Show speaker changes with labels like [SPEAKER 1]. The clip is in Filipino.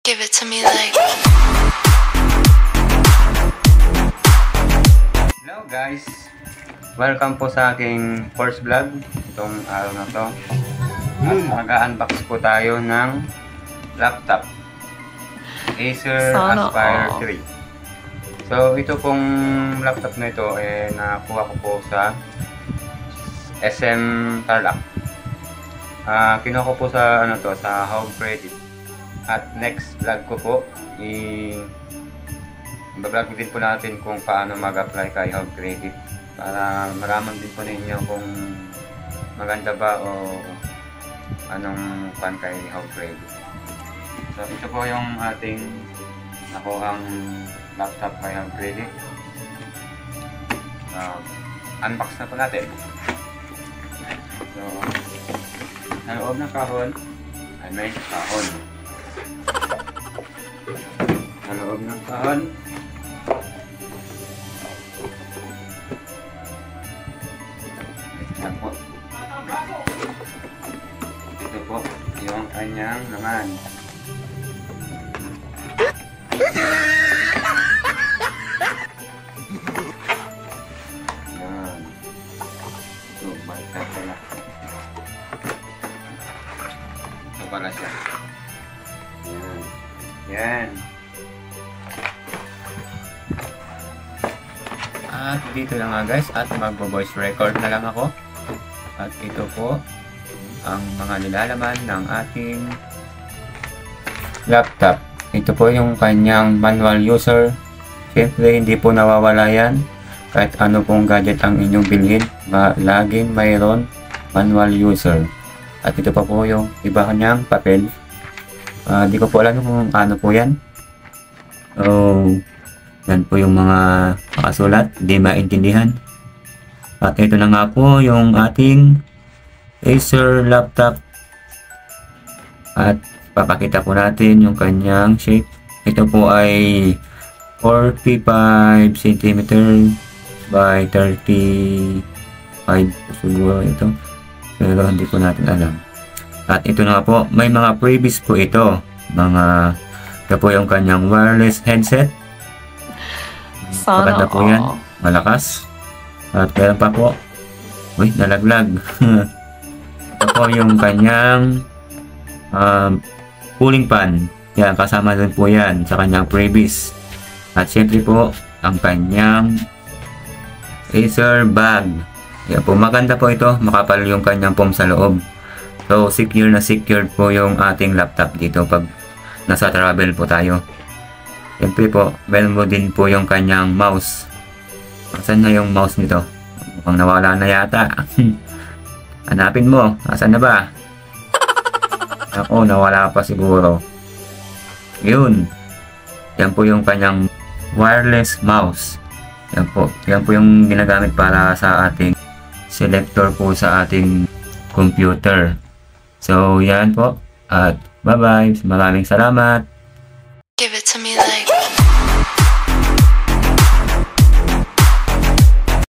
[SPEAKER 1] Give it to me like.
[SPEAKER 2] Hello guys! Welcome po sa aking first vlog itong araw na to. At mag-unbox po tayo ng laptop Acer Aspire 3. So ito pong laptop na ito nakuha ko po sa SM Tarlac. Kinuha ko po sa sa Home Credit. At next vlog ko po i-vlog din po natin kung paano mag-apply kay Home Credit para malaman din po ninyo kung maganda ba o anong pan kay Home Credit. So ito po yung ating nakuhang laptop kay Home Credit. Unbox na po natin. So sa loob ng kahon ay may kahon. Sa loob ng kahon ito po yung kanyang laman. Yan. Ito, baliktad pala. Ito pala siya. Yan. Yan. At dito na nga guys, at magbo-voice record na lang ako. At ito po ang mga nilalaman ng ating laptop. Ito po yung kanyang manual user. Siyempre hindi po nawawala yan. Kahit ano pong gadget ang inyong bilhin, laging mayroon manual user. At ito pa po yung iba kanyang papel. Di ko po alam kung ano po yan. Yan po yung mga nakasulat, di maintindihan. At ito na nga po yung ating Acer laptop. At papakita po natin yung kanyang shape. Ito po ay 45 cm by 35 siguro ito. Pero hindi po natin alam. At ito na po, may mga freebies po ito. Ito po yung kanyang wireless headset. Maganda po yan, malakas. At meron pa po, uy, nalaglag. Ito po yung kanyang cooling fan. Yan, kasama din po yan sa kanyang freebies. At syempre po, ang kanyang Acer bag. Yan po, maganda po ito, makapal yung kanyang foam sa loob. So, secure na secured po yung ating laptop dito pag nasa travel po tayo. Siyempre po, meron mo din po yung kanyang mouse. Saan na yung mouse nito? Mukhang nawala na yata. Hanapin mo. Asan na ba? Ako, nawala pa siguro. Yun. Yan po yung kanyang wireless mouse. Yan po. Yan po yung ginagamit para sa ating selector po sa ating computer. So, yan po. At bye-bye. Maraming salamat.